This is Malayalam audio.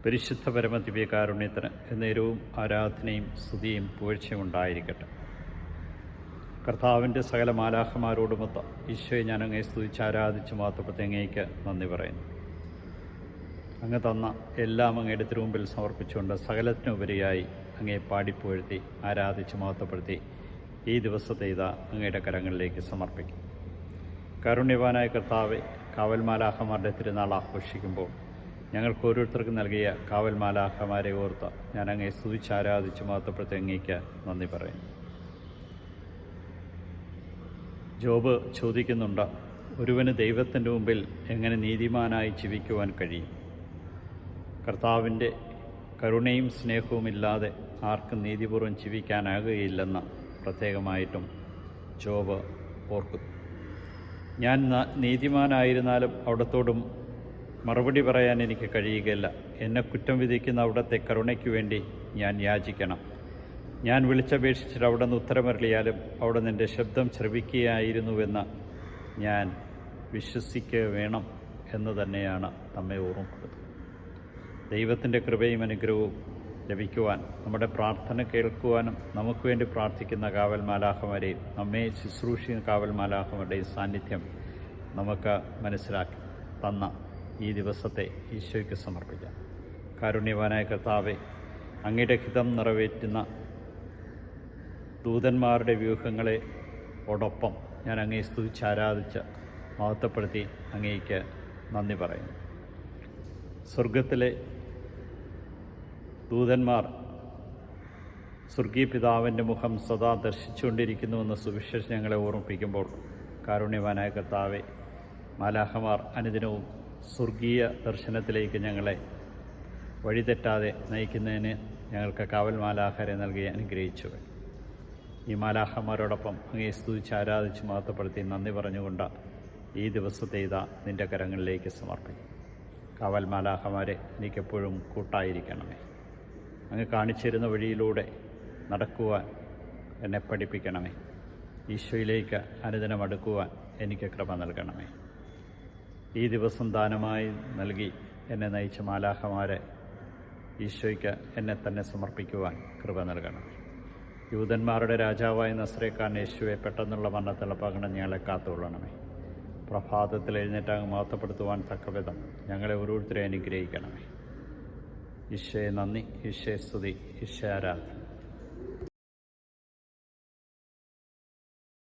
പരിശുദ്ധ പരമദിവ്യകാരുണ്യത്തിന് എന്നേരവും ആരാധനയും സ്തുതിയും പുകഴ്ചയും ഉണ്ടായിരിക്കട്ടെ. കർത്താവിൻ്റെ സകല മാലാഖമാരോടുമൊത്ത് ഈശോയെ ഞാൻ അങ്ങയെ സ്തുതിച്ച് ആരാധിച്ച് മാത്രപ്പെടുത്തി അങ്ങേക്ക് നന്ദി പറയുന്നു. അങ്ങ് തന്ന എല്ലാം അങ്ങയുടെ തിരുമുമ്പിൽ സമർപ്പിച്ചുകൊണ്ട് സകലത്തിനുപരിയായി അങ്ങയെ പാടിപ്പുകഴ്ത്തി ആരാധിച്ച് മഹത്വപ്പെടുത്തി ഈ ദിവസത്തെ ഇതാ അങ്ങയുടെ കരങ്ങളിലേക്ക് സമർപ്പിക്കും. കാരുണ്യവാനായ കർത്താവെ, കാവൽ മാലാഖമാരുടെ തിരുനാൾ ആഘോഷിക്കുമ്പോൾ ഞങ്ങൾക്ക് ഓരോരുത്തർക്കും നൽകിയ കാവൽ മാലാഖമാരെ ഓർത്ത് ഞാൻ അങ്ങയെ സ്തുതിച്ച് ആരാധിച്ച് മഹത്വപ്പെടുത്തി അങ്ങേക്ക് നന്ദി പറയുന്നു. ജോബ് ചോദിക്കുന്നുണ്ട്, ഒരുവന് ദൈവത്തിൻ്റെ മുമ്പിൽ എങ്ങനെ നീതിമാനായി ജീവിക്കുവാൻ കഴിയും? കർത്താവിൻ്റെ കരുണയും സ്നേഹവുമില്ലാതെ ആർക്കും നീതിപൂർവ്വം ജീവിക്കാനാകുകയില്ലെന്ന് പ്രത്യേകമായിട്ടും ജോബ് ഓർക്കുന്നു. ഞാൻ നീതിമാനായിരുന്നാലും അവിടത്തോടും മറുപടി പറയാൻ എനിക്ക് കഴിയുകയില്ല. എന്നെ കുറ്റം വിധിക്കുന്ന അവിടുത്തെ കരുണയ്ക്ക് വേണ്ടി ഞാൻ യാചിക്കണം. ഞാൻ വിളിച്ചപേക്ഷിച്ചിട്ട് അവിടെ നിന്ന് ഉത്തരമരളിയാലും അവിടെ നിന്ന് എൻ്റെ ശബ്ദം ശ്രവിക്കുകയായിരുന്നുവെന്ന് ഞാൻ വിശ്വസിക്കുക വേണം എന്ന് തന്നെയാണ് നമ്മെ ഓർമ്മപ്പെടുത്തുന്നത്. ദൈവത്തിൻ്റെ കൃപയും അനുഗ്രഹവും ലഭിക്കുവാൻ, നമ്മുടെ പ്രാർത്ഥന കേൾക്കുവാനും നമുക്ക് വേണ്ടി പ്രാർത്ഥിക്കുന്ന കാവൽ മാലാഖമാരെയും നമ്മെ ശുശ്രൂഷിക്കുന്ന കാവൽ മാലാഖമാരുടെയും സാന്നിധ്യം നമുക്ക് മനസ്സിലാക്കി തന്ന ഈ ദിവസത്തെ ഈശോയ്ക്ക് സമർപ്പിക്കാം. കാരുണ്യവാനായ കർത്താവെ, അങ്ങയുടെ ഹിതം നിറവേറ്റുന്ന ദൂതന്മാരുടെ വ്യൂഹങ്ങളെ ഓടൊപ്പം ഞാൻ അങ്ങയെ സ്തുതിച്ച് ആരാധിച്ച് മഹത്വപ്പെടുത്തി അങ്ങേക്ക് നന്ദി പറയുന്നു. സ്വർഗത്തിലെ ദൂതന്മാർ സ്വർഗീയ പിതാവിൻ്റെ മുഖം സദാ ദർശിച്ചുകൊണ്ടിരിക്കുന്നുവെന്ന് സുവിശേഷം ഞങ്ങളെ ഓർമ്മിപ്പിക്കുമ്പോൾ, കാരുണ്യവാനായ കർത്താവെ, മാലാഖമാർ അനുദിനവും സ്വർഗീയ ദർശനത്തിലേക്ക് ഞങ്ങളെ വഴിതെറ്റാതെ നയിക്കുന്നതിന് ഞങ്ങൾക്ക് കാവൽ മാലാഖരെ നൽകി അനുഗ്രഹിച്ചു. ഈ മാലാഖമാരോടൊപ്പം അങ്ങയെ സ്തുതിച്ച് ആരാധിച്ച് മഹത്വപ്പെടുത്തി നന്ദി പറഞ്ഞുകൊണ്ട് ഈ ദിവസത്തെ ഇതാ നിൻ്റെ കരങ്ങളിലേക്ക് സമർപ്പിക്കും. കാവൽ മാലാഖമാരെ എനിക്കെപ്പോഴും കൂട്ടായിരിക്കണമേ. അങ്ങ് കാണിച്ചിരുന്ന വഴിയിലൂടെ നടക്കുവാൻ എന്നെ പഠിപ്പിക്കണമേ. ഈശോയിലേക്ക് അനുദിനം അടുക്കുവാൻ എനിക്ക് കൃപ നൽകണമേ. ഈ ദിവസം ദാനമായി നൽകി എന്നെ നയിച്ച മാലാഖമാരെ ഈശോയ്ക്ക് എന്നെ തന്നെ സമർപ്പിക്കുവാൻ കൃപ നൽകണമേ. യൂതന്മാരുടെ രാജാവായ നസ്രേക്കാരൻ യേശുവെ പെട്ടെന്നുള്ള മരണത്തിലുള്ള പകണം ഞങ്ങളെ കാത്തുകൊള്ളണമേ. പ്രഭാതത്തിൽ എഴുന്നേറ്റങ്ങ് മഹത്വപ്പെടുത്തുവാൻ തക്കവിധം ഞങ്ങളെ ഓരോരുത്തരെ അനുഗ്രഹിക്കണമേ. ഈശോയെ നന്ദി, ഈശോയെ സ്തുതി, ഈശോ ആരാധന.